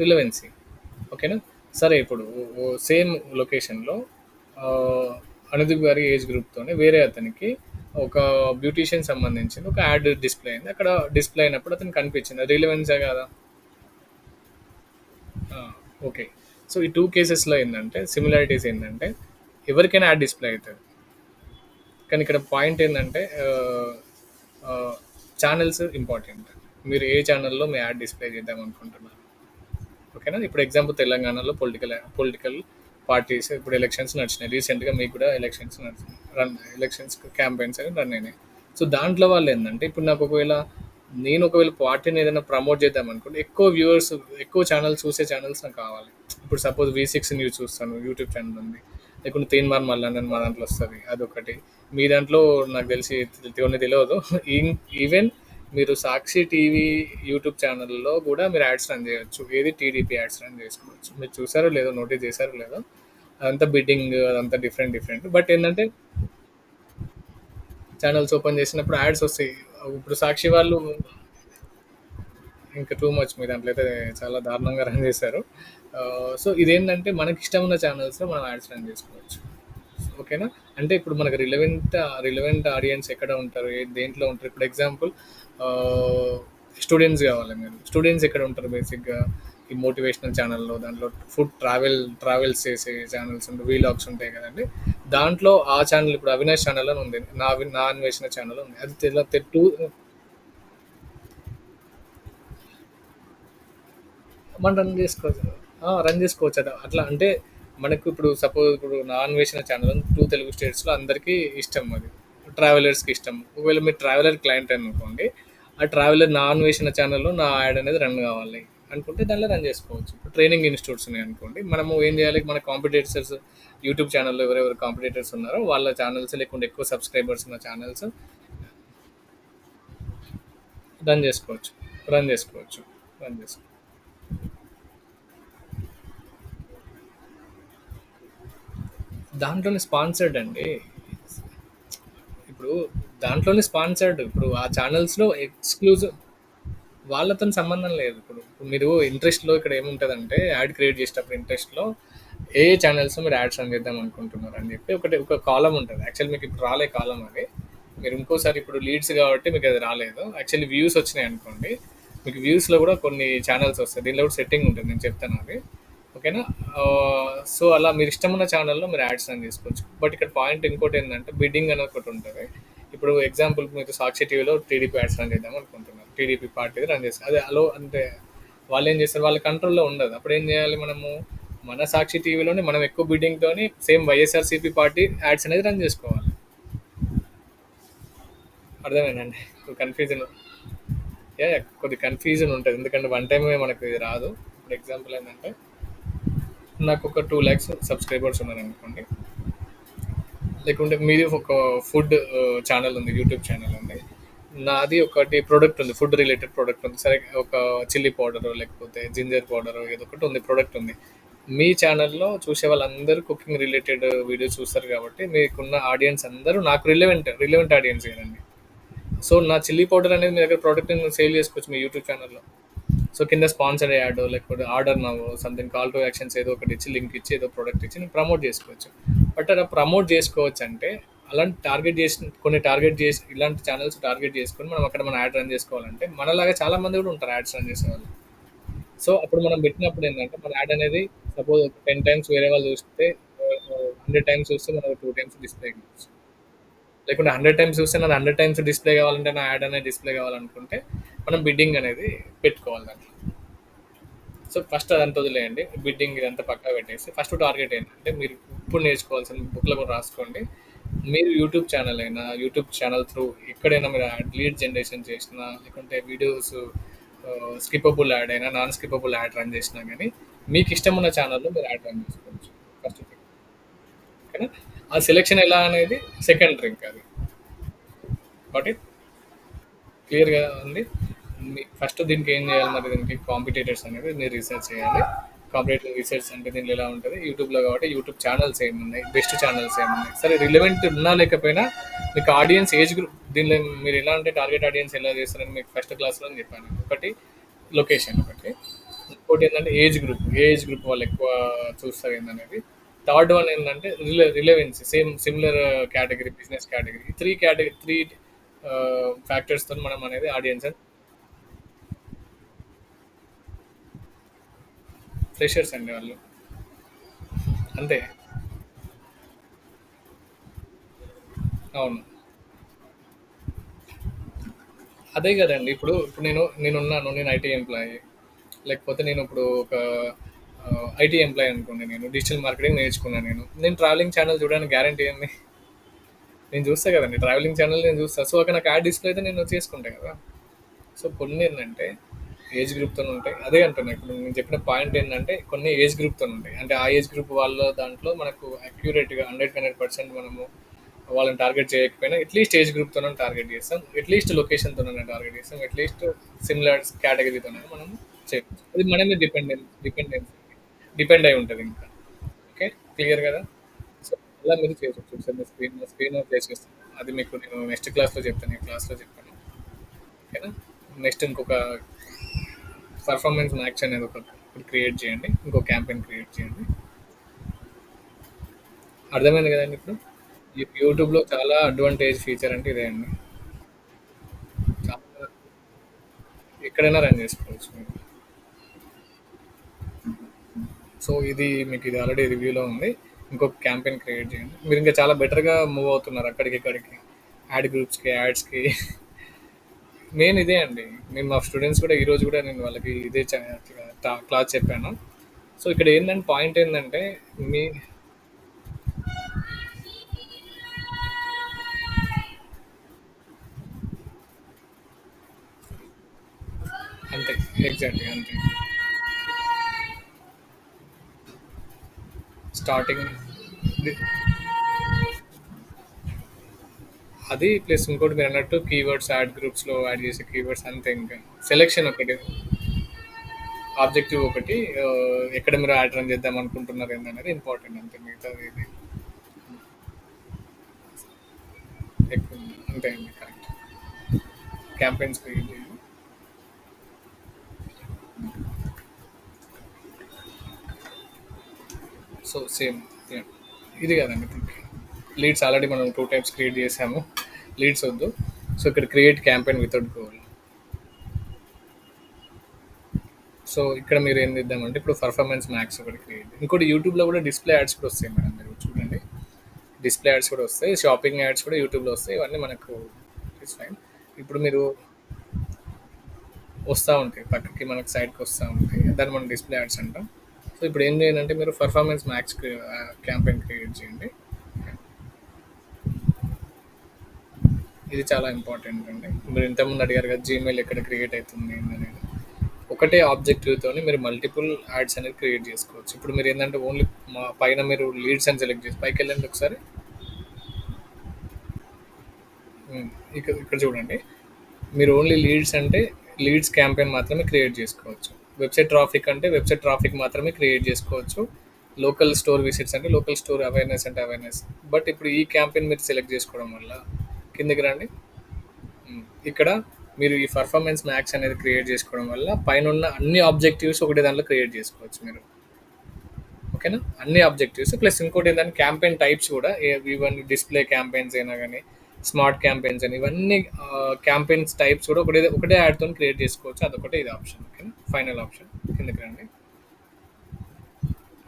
రిలవెన్సీ. ఓకేనా. సరే, ఇప్పుడు సేమ్ లొకేషన్లో అనుదీప్ గారి ఏజ్ గ్రూప్తోనే వేరే అతనికి ఒక బ్యూటీషియన్ సంబంధించిన ఒక యాడ్ డిస్ప్లే అయింది. అక్కడ డిస్ప్లే అయినప్పుడు అతనికి కనిపించింది, రిలవెన్సే కదా. ఓకే. సో ఈ టూ కేసెస్లో ఏంటంటే సిమిలారిటీస్ ఏంటంటే, ఎవరికైనా యాడ్ డిస్ప్లే అవుతుంది. కానీ ఇక్కడ పాయింట్ ఏంటంటే ఛానల్స్ ఇంపార్టెంట్. మీరు ఏ ఛానల్లో మీ యాడ్ డిస్ప్లే చేద్దాం అనుకుంటున్నారు. ఓకేనా. ఇప్పుడు ఎగ్జాంపుల్ తెలంగాణలో పొలిటికల్ పార్టీస్ ఇప్పుడు ఎలక్షన్స్ నడిచినాయి. రీసెంట్గా మీకు కూడా ఎలక్షన్స్ నడిచినాయి, ఎలక్షన్స్ క్యాంపెయిన్స్ అని రన్ అయినాయి. సో దాంట్లో వాళ్ళు ఏంటంటే, ఇప్పుడు నాకు ఒకవేళ పార్టీని ఏదైనా ప్రమోట్ చేద్దాం అనుకుంటే, ఎక్కువ వ్యూవర్స్, ఎక్కువ ఛానల్స్ చూసే ఛానల్స్ నాకు కావాలి. ఇప్పుడు సపోజ్ V6 న్యూస్ చూస్తాను, యూట్యూబ్ ఛానల్ ఉంది. లేకుంటే తీన్మార్ మల్లన్న మా దాంట్లో వస్తుంది, అదొకటి. మీ దాంట్లో నాకు తెలిసి కొన్ని తెలియదు. ఈవెన్ మీరు సాక్షి టీవీ యూట్యూబ్ ఛానల్లో కూడా మీరు యాడ్స్ రన్ చేయొచ్చు. ఏది టీడీపీ యాడ్స్ రన్ చేసుకోవచ్చు. మీరు చూసారో లేదో, నోటీస్ చేశారో లేదో, అదంతా బిడ్డింగ్, అదంతా డిఫరెంట్ డిఫరెంట్. బట్ ఏంటంటే ఛానల్స్ ఓపెన్ చేసినప్పుడు యాడ్స్ వస్తాయి. ఇప్పుడు సాక్షి వాళ్ళు ఇంకా టూ మచ్, మీ దాంట్లో అయితే చాలా దారుణంగా రన్ చేశారు. సో ఇదేంటంటే మనకి ఇష్టం ఉన్న ఛానల్స్లో మనం యాడ్స్ రన్ చేసుకోవచ్చు. ఓకేనా. అంటే ఇప్పుడు మనకు రిలవెంట్ ఆడియన్స్ ఎక్కడ ఉంటారు, దేంట్లో ఉంటారు. ఇప్పుడు ఎగ్జాంపుల్ స్టూడెంట్స్ కావాలి. మీరు స్టూడెంట్స్ ఎక్కడ ఉంటారు బేసిక్గా, ఈ మోటివేషనల్ ఛానల్లో, దాంట్లో ఫుడ్ ట్రావెల్స్ చేసే ఛానల్స్ ఉంటాయి, వీలాగ్స్ ఉంటాయి కదండి. దాంట్లో ఆ ఛానల్ ఇప్పుడు అవినాష్ ఛానల్ అని ఉంది, నా అన్వేషణ ఛానల్ ఉంది. అది టూ మనం రన్ చేసుకోవచ్చు అది అట్లా. అంటే మనకు ఇప్పుడు సపోజ్ ఇప్పుడు నాన్ వేసిన ఛానల్ 2 తెలుగు స్టేట్స్లో అందరికీ ఇష్టం, అది ట్రావెలర్స్కి ఇష్టం. ఒకవేళ మీరు ట్రావెలర్ క్లయింట్ అనుకోండి, ఆ ట్రావెలర్ నాన్ వేసిన ఛానల్లో నా యాడ్ అనేది రన్ కావాలి అనుకుంటే దానిలో రన్ చేసుకోవచ్చు. ఇప్పుడు ట్రైనింగ్ ఇన్స్టిట్యూట్స్ ఉన్నాయి అనుకోండి, మనము ఏం చేయాలి, మన కాంపిటేటర్స్ యూట్యూబ్ ఛానల్లో ఎవరెవరు కాంపిటేటర్స్ ఉన్నారో వాళ్ళ ఛానల్స్, లేకుంటే ఎక్కువ సబ్స్క్రైబర్స్ ఉన్న ఛానల్స్ రన్ చేసుకోవచ్చు రన్ చేసుకోవచ్చు రన్ చేసుకోవచ్చు. దాంట్లోనే స్పాన్సర్డ్ అండి. ఇప్పుడు దాంట్లోనే స్పాన్సర్డ్. ఇప్పుడు ఆ ఛానల్స్లో ఎక్స్క్లూజివ్, వాళ్ళతో సంబంధం లేదు. ఇప్పుడు మీరు ఇంట్రెస్ట్లో ఇక్కడ ఏముంటుందంటే, యాడ్ క్రియేట్ చేసేటప్పుడు ఇంట్రెస్ట్లో ఏ ఛానల్స్ మీరు యాడ్స్ రన్ చేద్దాం అనుకుంటున్నారు అని చెప్పి ఒక కాలం ఉంటుంది. యాక్చువల్లీ మీకు ఇప్పుడు రాలే కాలం అది. మీరు ఇంకోసారి ఇప్పుడు లీడ్స్ కాబట్టి మీకు అది రాలేదు. యాక్చువల్లీ వ్యూస్ వచ్చినాయి అనుకోండి, మీకు వ్యూస్లో కూడా కొన్ని ఛానల్స్ వస్తాయి. దీనిలో కూడా సెట్టింగ్ ఉంటుంది, నేను చెప్తాను అది. ఓకేనా. సో అలా మీరు ఇష్టం ఉన్న ఛానల్లో మీరు యాడ్స్ రన్ చేసుకోవచ్చు. బట్ ఇక్కడ పాయింట్ ఇంకోటి ఏంటంటే, బిడ్డింగ్ అనేది ఒకటి ఉంటుంది. ఇప్పుడు ఎగ్జాంపుల్ మీరు సాక్షి టీవీలో టీడీపీ యాడ్స్ రన్ చేద్దాం అనుకుంటున్నారు, టీడీపీ పార్టీ రన్ చేస్తారు. అదే అలో అంటే వాళ్ళు ఏం చేస్తారు, వాళ్ళ కంట్రోల్లో ఉండదు. అప్పుడు ఏం చేయాలి మనము, మన సాక్షి టీవీలోనే మనం ఎక్కువ బిడ్డింగ్తోని సేమ్ వైఎస్ఆర్సీపీ పార్టీ యాడ్స్ అనేది రన్ చేసుకోవాలి. అర్థమైందండి. కన్ఫ్యూజన్, కొద్ది కన్ఫ్యూజన్ ఉంటుంది, ఎందుకంటే వన్ టైమే మనకు ఇది రాదు. ఇప్పుడు ఎగ్జాంపుల్ ఏంటంటే, నాకు ఒక 2 lakhs సబ్స్క్రైబర్స్ ఉన్నారనుకోండి, లేకుంటే మీది ఒక ఫుడ్ ఛానల్ ఉంది, యూట్యూబ్ ఛానల్ ఉంది. నాది ఒకటి ప్రొడక్ట్ ఉంది. ఫుడ్ రిలేటెడ్ ప్రొడక్ట్ ఉంది. సరే ఒక చిల్లీ పౌడరో, లేకపోతే జింజర్ పౌడరో ఏదో ఒకటి ఉంది. ప్రొడక్ట్ ఉంది. మీ ఛానల్‌లో చూసే వాళ్ళందరూ కుకింగ్ రిలేటెడ్ వీడియోస్ చూస్తారు కాబట్టి, మీకున్న ఆడియన్స్ అందరూ నాకు రిలెవెంట్ ఆడియన్స్ కదండీ. సో, నా చిల్లీ పౌడర్ అనేది మీ దగ్గర ప్రొడక్ట్‌ని సేల్ చేసుకోవచ్చు మీ యూట్యూబ్ ఛానల్‌లో. సో, కింద స్పాన్సర్డ్ యాడో, లేకపోతే order now something call to actions ఏదో ఒకటి ఇచ్చి, లింక్ ఇచ్చి, ఏదో ప్రొడక్ట్ ఇచ్చి నేను ప్రమోట్ చేసుకోవచ్చు. బట్ అలా ప్రమోట్ చేసుకోవచ్చంటే, అలాంటి టార్గెట్ చేసి కొన్ని టార్గెట్ చేసి ఇలాంటి ఛానల్స్ టార్గెట్ చేసుకొని మనం అక్కడ మన యాడ్ రన్ చేసుకోవాలంటే, మనలాగా చాలా మంది కూడా ఉంటారు యాడ్స్ రన్ చేసేవాళ్ళు. సో, అప్పుడు మనం పెట్టినప్పుడు ఏంటంటే, మన యాడ్ అనేది సపోజ్ 10 టైమ్స్ వేరే వాళ్ళు చూస్తే 100 టైమ్స్ చూస్తే మనకు 2 టైమ్స్ డిస్‌ప్లే కావచ్చు. లేకుంటే 100 టైమ్స్ చూస్తే నాది 100 టైమ్స్ డిస్‌ప్లే కావాలంటే, నా యాడ్ అనేది డిస్‌ప్లే కావాలనుకుంటే, మనం బిడ్డింగ్ అనేది పెట్టుకోవాలి దాంట్లో. సో, ఫస్ట్ అదంతా వదిలేయండి. బిడ్డింగ్ ఇదంతా పక్కన పెట్టేసి, ఫస్ట్ టార్గెట్ ఏంటంటే, మీరు ఇప్పుడు నేర్చుకోవాల్సిన బుక్‌లో కూడా రాసుకోండి. మీరు యూట్యూబ్ ఛానల్ అయినా, యూట్యూబ్ ఛానల్ త్రూ ఎక్కడైనా మీరు లీడ్ జనరేషన్ చేసినా, లేకుంటే వీడియోస్ స్కిప్పబుల్ యాడ్ అయినా, నాన్ స్కిప్పబుల్ యాడ్ రన్ చేసినా గానీ, మీకు ఇష్టమున్న ఛానల్‌లో మీరు యాడ్ రన్ చేసుకోవచ్చు. First thing. ఓకేనా? ఆ సెలక్షన్ ఎలా అనేది సెకండరీ ఇంకా అది. Got it? క్లియర్‌గా ఉంది. ఫస్ట్ దీనికి ఏం చేయాలి మరి దీనికి కాంపిటేటర్స్ అనేది మీరు రీసెర్చ్ చేయాలి. కాంపిటేటివ్ రీసెర్చ్ అంటే దీనిలో ఎలా ఉంటుంది యూట్యూబ్లో కాబట్టి యూట్యూబ్ ఛానల్స్ ఏమున్నాయి, బెస్ట్ ఛానల్స్ ఏమున్నాయి, సరే రిలవెంట్ ఉన్నా లేకపోయినా మీకు ఆడియన్స్ ఏజ్ గ్రూప్ దీనిలో మీరు ఎలా అంటే టార్గెట్ ఆడియన్స్ ఎలా చేస్తారని మీకు ఫస్ట్ క్లాస్లో చెప్పాను. ఒకటి లొకేషన్, ఒకటి ఇంకోటి ఏంటంటే ఏజ్ గ్రూప్ వాళ్ళు ఎక్కువ చూస్తారు ఏంటనేది. థర్డ్ వన్ ఏంటంటే relevancy, similar category, business category. Three ఫ్యాక్టర్స్తో మనం అనేది ఆడియన్స్ ఫ్రెషర్స్ అండి వాళ్ళు, అంతే. అవును, అదే కదండి. ఇప్పుడు నేనున్నాను, నేను ఐటీ ఎంప్లాయీ, లేకపోతే నేను ఇప్పుడు ఒక ఐటీ ఎంప్లాయీ అనుకోండి, నేను డిజిటల్ మార్కెటింగ్ నేర్చుకున్నాను. నేను ట్రావెలింగ్ ఛానల్ చూడడానికి గ్యారంటీ ఏంది? నేను చూస్తా కదండి, ట్రావెలింగ్ ఛానల్ నేను చూస్తా. సో అక్కడ నాకు యాడ్ డిస్ప్లే అయితే నేను చేసుకుంటాను కదా. సో కొన్ని ఏంటంటే ఏజ్ గ్రూప్తో ఉంటాయి. అదే అంటున్నా, ఇప్పుడు నేను చెప్పిన పాయింట్ ఏంటంటే కొన్ని ఏజ్ గ్రూప్తో ఉంటాయి. అంటే ఆ ఏజ్ గ్రూప్ వాళ్ళ దాంట్లో మనకు అక్యూరేట్గా 100% మనము వాళ్ళని టార్గెట్ చేయకపోయినా అట్లీస్ట్ ఏజ్ గ్రూప్తో టార్గెట్ చేస్తాం, అట్లీస్ట్ లొకేషన్తో టార్గెట్ చేస్తాం, అట్లీస్ట్ సిమిలర్ కేటగిరీతోనే మనం చేయవచ్చు. అది మన మీద డిపెండ్ అయి ఉంటుంది ఇంకా. ఓకే, క్లియర్ కదా. సో అలా మీరు చేయవచ్చు. ఒకసారి మీ స్క్రీన్ ప్లేస్ చేస్తాను, అది మీకు నేను నెక్స్ట్ క్లాస్లో చెప్తాను, ఈ క్లాస్లో చెప్పాను. ఓకేనా. నెక్స్ట్ ఇంకొక పర్ఫార్మెన్స్ మ్యాక్స్ అనేది ఒకటి క్రియేట్ చేయండి, ఇంకో క్యాంపెయిన్ క్రియేట్ చేయండి. అర్థమైంది కదండి ఇప్పుడు. యూట్యూబ్లో చాలా అడ్వాంటేజ్ ఫీచర్ అంటే ఇదే అండి. చాలా ఎక్కడైనా రన్ చేసుకోవచ్చు మీరు. సో ఇది ఆల్రెడీ రివ్యూలో ఉంది. ఇంకొక క్యాంపెయిన్ క్రియేట్ చేయండి. మీరు ఇంకా చాలా బెటర్గా మూవ్ అవుతున్నారు అక్కడికి ఇక్కడికి, యాడ్ గ్రూప్స్కి, యాడ్స్కి. నేను ఇదే అండి, నేను మా స్టూడెంట్స్ కూడా ఈరోజు కూడా నేను వాళ్ళకి ఇదే క్లాస్ చెప్పాను. సో ఇక్కడ ఏంటంటే పాయింట్ ఏంటంటే మీ అంతే, ఎగ్జాక్ట్లీ అంతే. స్టార్టింగ్ అది ప్లస్ ఇంకోటి మీరు అన్నట్టు కీవర్డ్స్, యాడ్ గ్రూప్స్లో యాడ్ చేసే కీవర్డ్స్ అంతే. ఇంకా సెలెక్షన్ ఒకటి, ఆబ్జెక్టివ్ ఒకటి, ఎక్కడ మీరు యాడ్ రన్ చేద్దాం అనుకుంటున్నారు ఏంటనేది ఇంపార్టెంట్, అంతే. మిగతాది ఇది ఎక్కువ అంతే అండి, కరెక్ట్. క్యాంపెయిన్స్ క్రియేట్ చేయాలి. సో సేమ్ ఇది కదండి. లీడ్స్ ఆల్రెడీ మనం 2 టైప్స్ క్రియేట్ చేసాము, లీడ్స్ వద్దు. సో ఇక్కడ create campaign without goal. So ఇక్కడ మీరు ఏం చేద్దామంటే ఇప్పుడు పర్ఫార్మెన్స్ మ్యాక్స్ ఒకటి క్రియేట్, ఇంకోటి యూట్యూబ్లో కూడా డిస్ప్లే యాడ్స్ కూడా వస్తాయి మేడం, మీరు చూడండి. డిస్ప్లే యాడ్స్ కూడా వస్తాయి, షాపింగ్ యాడ్స్ కూడా యూట్యూబ్లో వస్తాయి, ఇవన్నీ మనకు ఇట్స్ ఫైన్. ఇప్పుడు మీరు వస్తూ ఉంటాయి పక్కకి, మనకు సైడ్కి వస్తూ ఉంటాయి, దాన్ని మనం డిస్ప్లే యాడ్స్ అంటాం. సో ఇప్పుడు ఏం చేయాలంటే మీరు పర్ఫార్మెన్స్ మ్యాక్స్ క్యాంపెయిన్ క్రియేట్ చేయండి. ఇది చాలా ఇంపార్టెంట్ అండి. మీరు ఇంతకుముందు అడిగారు కదా జీమెయిల్ ఎక్కడ క్రియేట్ అవుతుంది అనేది. ఒకటే ఆబ్జెక్టివ్తో మీరు మల్టిపుల్ యాడ్స్ అనేది క్రియేట్ చేసుకోవచ్చు. ఇప్పుడు మీరు ఏంటంటే ఓన్లీ మా పైన మీరు లీడ్స్ అని సెలెక్ట్ చేసి పైకి వెళ్ళండి ఒకసారి. ఇక్కడ ఇక్కడ చూడండి, మీరు ఓన్లీ లీడ్స్ అంటే లీడ్స్ క్యాంపెయిన్ మాత్రమే క్రియేట్ చేసుకోవచ్చు. వెబ్సైట్ ట్రాఫిక్ అంటే వెబ్సైట్ ట్రాఫిక్ మాత్రమే క్రియేట్ చేసుకోవచ్చు. లోకల్ స్టోర్ విజిట్స్ అంటే లోకల్ స్టోర్ అవేర్నెస్ అంటే అవేర్నెస్. బట్ ఇప్పుడు ఈ క్యాంపెయిన్ మీరు సెలెక్ట్ చేసుకోవడం వల్ల కిందకి రండి. ఇక్కడ మీరు ఈ పర్ఫార్మెన్స్ మ్యాక్స్ అనేది క్రియేట్ చేసుకోవడం వల్ల పైన ఉన్న అన్ని ఆబ్జెక్టివ్స్ ఒకటే దాంట్లో క్రియేట్ చేసుకోవచ్చు మీరు. ఓకేనా, అన్ని ఆబ్జెక్టివ్స్ ప్లస్ ఇంకోటి ఏంటంటే క్యాంపెయిన్ టైప్స్ కూడా ఇవన్నీ డిస్ప్లే క్యాంపెయిన్స్ అయినా కానీ స్మార్ట్ క్యాంపెయిన్స్ అని ఇవన్నీ క్యాంపెయిన్స్ టైప్స్ కూడా ఒకటే ఒకటే యాడ్తో క్రియేట్ చేసుకోవచ్చు. అదొకటే ఇది ఆప్షన్. ఓకేనా, ఫైనల్ ఆప్షన్ కిందకి రండి.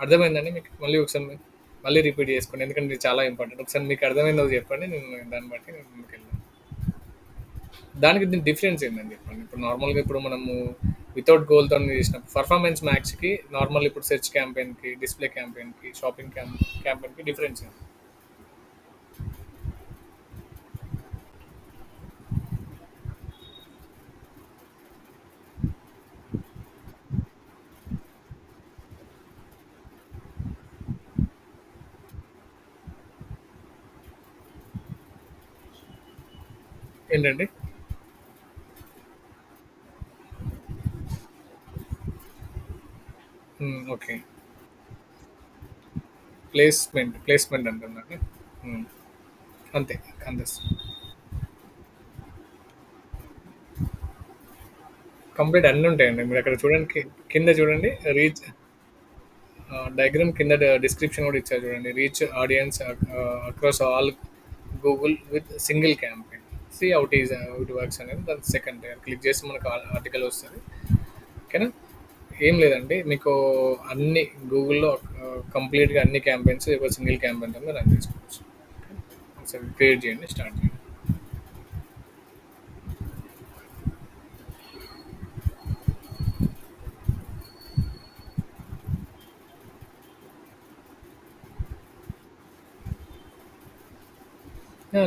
అర్థమైందండి మీకు? మళ్ళీ ఒకసారి మళ్ళీ రిపీట్ చేసుకోండి, ఎందుకంటే ఇది చాలా ఇంపార్టెంట్. ఒకసారి మీకు అర్థమైందో చెప్పండి, నేను దాన్ని బట్టి నేను ముందుకు వెళ్దాం. దానికి దీని డిఫరెన్స్ ఏంటని చెప్పండి. ఇప్పుడు నార్మల్గా ఇప్పుడు మనము వితౌట్ గోల్తో చేసిన పర్ఫార్మెన్స్ మ్యాక్స్కి నార్మల్ ఇప్పుడు సెర్చ్ క్యాంపెయిన్కి డిస్ప్లే క్యాంపెయిన్కి షాపింగ్ క్యాంపెయిన్కి డిఫరెన్స్ ఏంటి? ఏంటండి? ఓకే, ప్లేస్మెంట్ అంటుందండి. ఉమ్, అంతే, అంతే. కంప్లీట్ అన్నీ ఉంటాయండి. మీరు అక్కడ చూడండి, కింద చూడండి రీచ్ డయాగ్రామ్ కింద డిస్క్రిప్షన్ కూడా ఇచ్చారు చూడండి. Reach audience across all Google with single campaign. See out is out works అనేది దాని సెకండ్ క్లిక్ చేసి మనకు ఆర్టికల్ వస్తుంది. ఓకేనా, ఏం లేదండి, మీకు అన్ని గూగుల్‌లో కంప్లీట్‌గా అన్ని క్యాంపెయిన్స్ ఒక సింగిల్ క్యాంపెయిన్‌తోనే రన్ చేసుకోవచ్చు. ఒకసారి క్రియేట్ చేయండి, స్టార్ట్ చేయండి.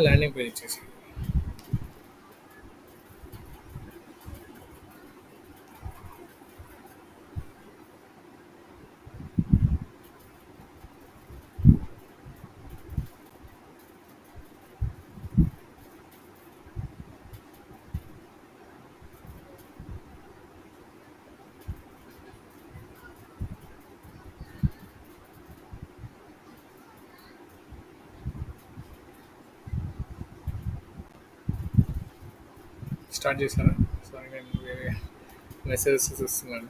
ల్యాండింగ్ పేజ్ ఇచ్చేసి స్టార్ట్ చేశారా? సారీ, నేను వేరే మెసేజెస్ చూస్తున్నాను.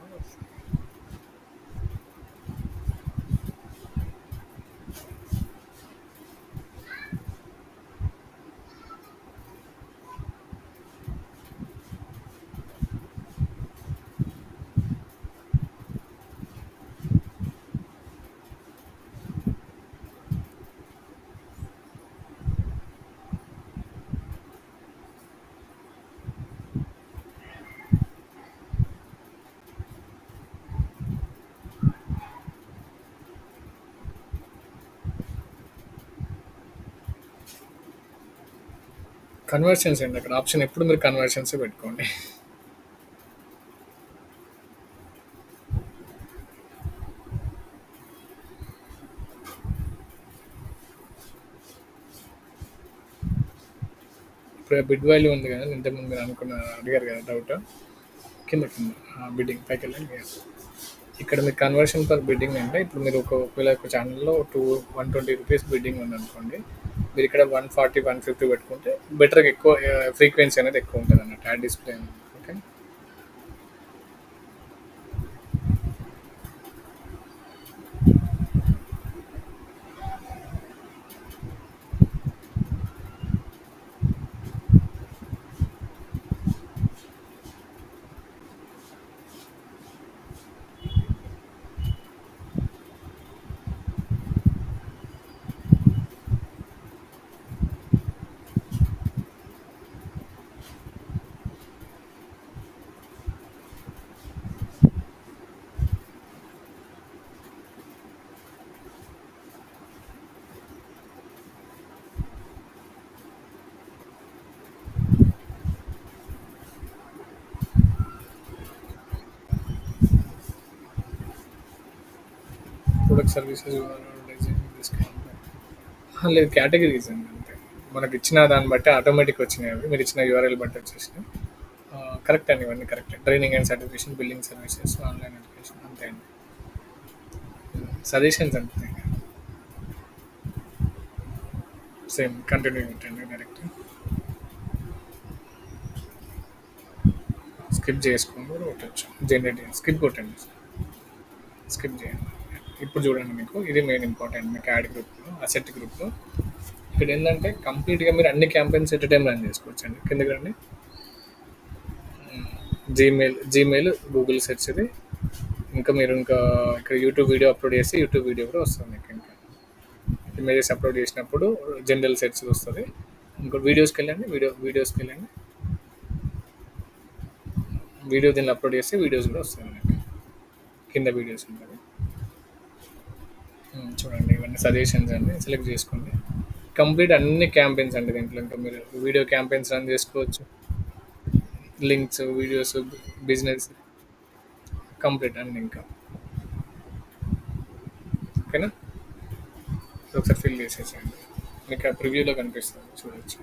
కన్వర్షన్స్ అండి, అక్కడ ఆప్షన్ ఎప్పుడు మీరు కన్వర్షన్స్ పెట్టుకోండి. ఇప్పుడు బిడ్ వాల్యూ ఉంది కదా, ఇంతకుముందు మీరు అడిగారు కదా డౌట్. కింద కింద బిడ్డింగ్ పైకి వెళ్ళండి. ఇక్కడ మీరు కన్వర్షన్ పర్ బిడ్డింగ్ అంటే ఇప్పుడు మీరు ఒకవేళ ఒక ఛానల్లో 120 రూపీస్ బిడ్డింగ్ ఉందనుకోండి, మీరు ఇక్కడ 140 150 పెట్టుకుంటే బెటర్గా ఎక్కువ ఫ్రీక్వెన్సీ అనేది ఎక్కువ ఉంటుంది అన్నట్టు add display. Okay, product services లేదు, కేటగిరీస్ అండి అంతే. మనకి ఇచ్చిన దాన్ని బట్టి ఆటోమేటిక్ వచ్చినాయి అవి, మీరు ఇచ్చిన యూఆర్ఎల్ బట్టి వచ్చేసినాయి. కరెక్ట్ అండి, ఇవన్నీ correct. Training and certification, building services, online education, అంతే అండి. సజెషన్స్ అంతే. సేమ్ కంటిన్యూ పెట్టండి డైరెక్ట్. స్కిప్ చేసుకొని కూడా కొట్టచ్చు. జనరేట్ స్కిప్ కొట్టండి. స్కిప్ చేయండి. ఇప్పుడు చూడండి, మీకు ఇది మెయిన్ ఇంపార్టెంట్. మీకు యాడ్ గ్రూప్లో, అసెట్ గ్రూప్లో ఇక్కడ ఏంటంటే కంప్లీట్గా మీరు అన్ని క్యాంపెయిన్స్ ఎట్ టైం రన్ చేసుకోవచ్చు అండి. కిందకి రండి. జీమెయిల్, గూగుల్ సెర్చ్ ఇది. ఇంకా మీరు ఇంకా ఇక్కడ యూట్యూబ్ వీడియో అప్లోడ్ చేస్తే యూట్యూబ్ వీడియో కూడా వస్తుంది మీకు. ఇంకా ఇమేజెస్ అప్లోడ్ చేసినప్పుడు జనరల్ సెర్చ్ వస్తుంది. ఇంకో వీడియోస్కి వెళ్ళండి. వీడియోస్కి వెళ్ళండి. వీడియో దీన్ని అప్లోడ్ చేస్తే వీడియోస్ కూడా వస్తాయి మనకి. కింద వీడియోస్ ఉంటుంది. చూడండి, ఇవన్నీ సజెషన్స్ అండి. సెలెక్ట్ చేసుకోండి. కంప్లీట్ అన్ని క్యాంపెయిన్స్ అండి దీంట్లో. ఇంకా మీరు వీడియో క్యాంపెయిన్స్ రన్ చేసుకోవచ్చు. లింక్స్, వీడియోస్, బిజినెస్, కంప్లీట్ అన్ని ఇంకా. ఓకేనా? ఒకసారి ఫిల్ చేసేసేయండి. మీకు ఆ ప్రివ్యూలో కనిపిస్తుంది, చూడొచ్చు.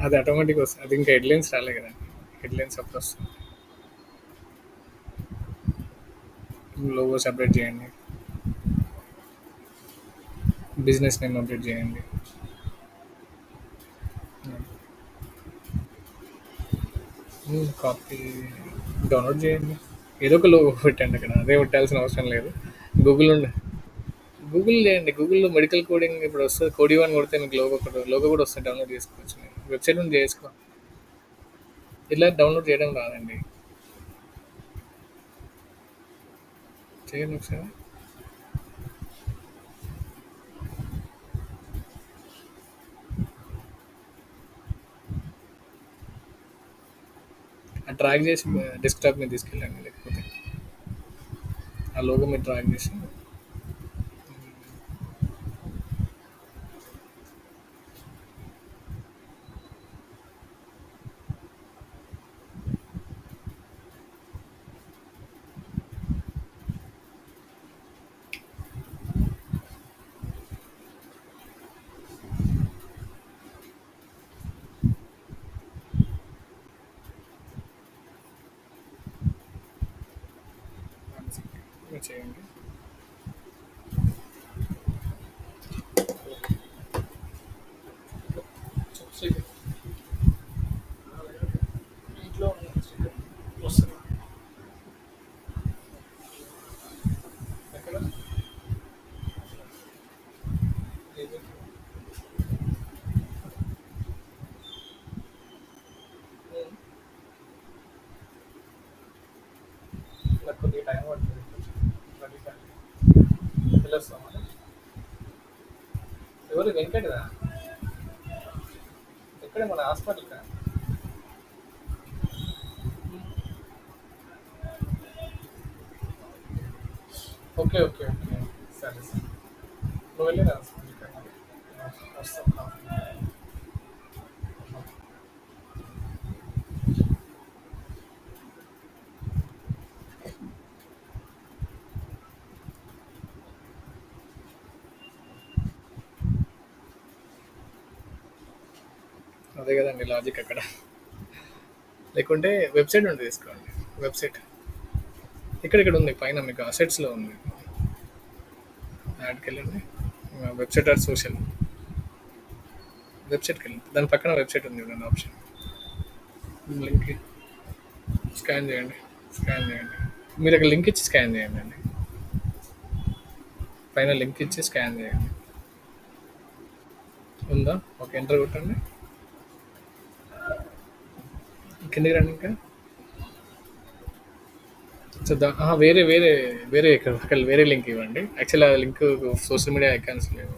అది ఆటోమేటిక్ వస్తుంది. అది ఇంకా హెడ్లైన్స్ రాలే కదండి. హెడ్లైన్స్ అప్పుడు వస్తుంది. లోగోస్ అప్డేట్ చేయండి. బిజినెస్ నేమ్ అప్డేట్ చేయండి. కాపీ డౌన్లోడ్ చేయండి. ఏదో ఒక లోగో పెట్టండి అక్కడ. అదే పెట్టాల్సిన అవసరం లేదు. గూగుల్ నుండి గూగుల్ చేయండి. గూగుల్‌లో మెడికల్ కోడింగ్ ఇప్పుడు వస్తది. కోడి వన్ కొడితే మీకు లోగో కూడా వస్తది. డౌన్లోడ్ చేసుకోవచ్చు మీరు. వెబ్‌సైట్ నుండి చేసుకో. ఇలా డౌన్లోడ్ చేయడం రాదండి. చేయండి ఒకసారి. ఆ డ్రాగ్ చేసి డెస్క్‌టాప్ మీద తీసుకెళ్ళండి. లేకపోతే ఆ లోగో మీరు డ్రాగ్ చేసి చేయండి. ఇంట్లో వస్తుంది. ఎక్కడ? నాకు కొద్దిగా టైం పడుతుంది. ఎవరు వెంకటదా? ఎక్కడ మన హాస్పిటల్ కా? Okay okay okay. సరే సరే. నువ్వు వెళ్ళి హాస్పిటల్ కా? వస్తాం. అదే కదండి లాజిక్ అక్కడ. లేకుంటే వెబ్సైట్ నుండి తీసుకోండి. వెబ్సైట్ ఇక్కడ ఉంది పైన మీకు అసెట్స్లో ఉంది. యాడ్కి వెళ్ళండి. Website are social. వెబ్సైట్కి వెళ్ళండి, దాని పక్కన వెబ్సైట్ ఉంది చూడండి ఆప్షన్. లింక్ స్కాన్ చేయండి. స్కాన్ చేయండి. మీరు అక్కడ లింక్ ఇచ్చి స్కాన్ చేయండి అండి. పైన లింక్ ఇచ్చి స్కాన్ చేయండి. ఉందా? ఓకే, ఎంటర్ కొట్టండి. కిందికి రండి ఇంకా. సో వేరే వేరే వేరే ఇక్కడ అక్కడ వేరే లింక్ ఇవ్వండి. యాక్చువల్లీ ఆ లింక్ సోషల్ మీడియా అకౌంట్స్ లేవు.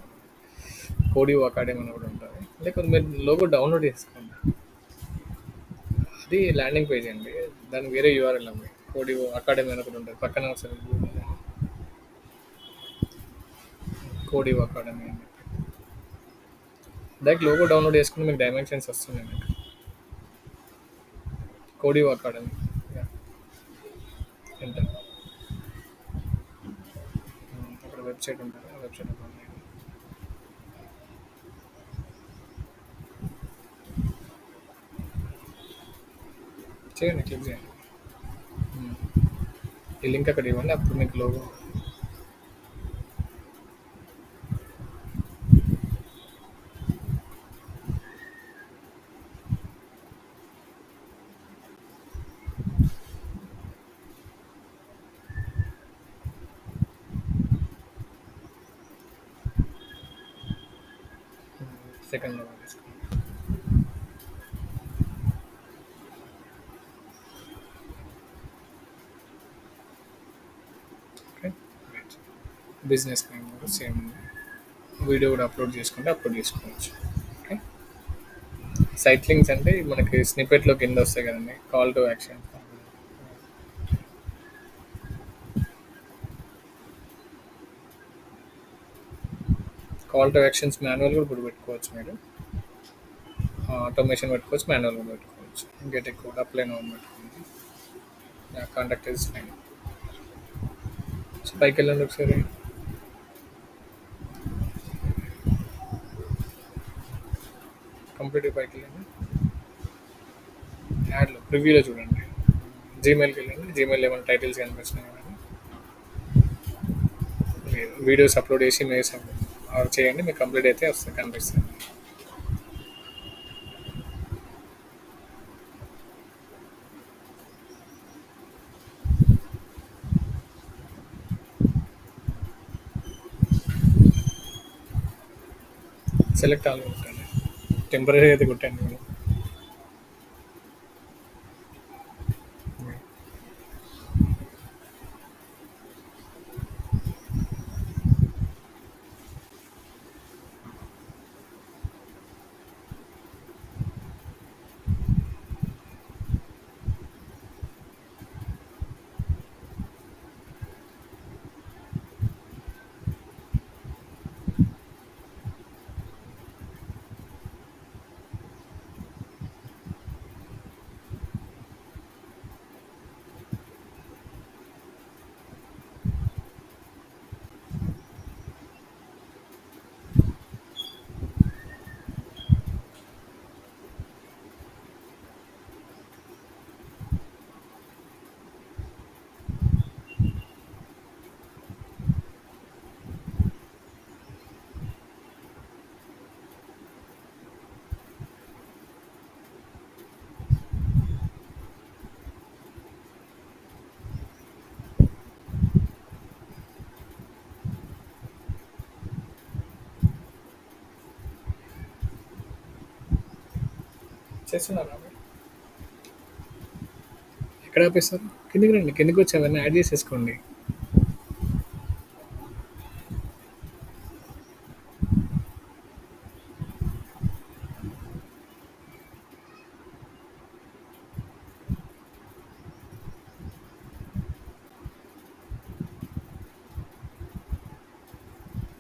కోడియో అకాడమీ అని కూడా ఉంటుంది. లేకపోతే మీరు లోగో డౌన్లోడ్ చేసుకోండి. అది ల్యాండింగ్ పేజ్ అండి. దానికి వేరే యూఆర్ఎల్ ఉంది. కోడియో అకాడమీ అని ఒకటి ఉంటుంది పక్కన. ఒకసారి కోడియో అకాడమీ అని డైరెక్ట్ లోగో డౌన్లోడ్ చేసుకుని మీకు డైమెన్షన్స్ వస్తున్నాయి మీకు. కోడియో అకాడమీ ఎంటర్. అక్కడ వెబ్సైట్ ఉంటుంది. ఆ వెబ్సైట్ ఓపెన్ చేయండి. చేయండి, క్లిక్ చేయండి. ఈ లింక్ అక్కడ ఇవ్వండి, అప్పుడు మీకు లోగో. సెకండ్ లోగో తీసుకోండి. ఓకే, బిజినెస్ నేమ్ కూడా సేమ్ ఉంది. వీడియో కూడా అప్లోడ్ చేసుకుంటే అప్లోడ్ చేసుకోవచ్చు. ఓకే. సైట్ లింక్స్ అంటే మనకి స్నిపెట్లో కింద వస్తాయి కదండి, call to action. Call to actions manual కూడా ఇప్పుడు పెట్టుకోవచ్చు మీరు. ఆటోమేషన్ పెట్టుకోవచ్చు, మాన్యువల్ కూడా పెట్టుకోవచ్చు. గెట్ ఎక్కువ అప్లై నో పెట్టుకోండి. Contact is fine. సో పైకి వెళ్ళండి ఒకసారి. కంప్లీట్ పైకి వెళ్ళండి. యాడ్లో ప్రివ్యూలో చూడండి. జీమెయిల్కి వెళ్ళండి. జీమెయిల్ ఏమైనా టైటిల్స్ కనిపిస్తున్నాయి కానీ వీడియోస్ అప్లోడ్ చేసి మెయిల్స్ చేయండి. మీకు కంప్లీట్ అయితే వస్తుంది, కనిపిస్తుంది. సెలెక్ట్ ఆల్ కొట్టండి. టెంపరీ అయితే కొట్టండి మీరు. చేస్తున్నారా మీరు? ఎక్కడ ఆపేస్తారు? కిందికి రండి. కిందికి వచ్చి అవన్నీ యాడ్ చేసేసుకోండి.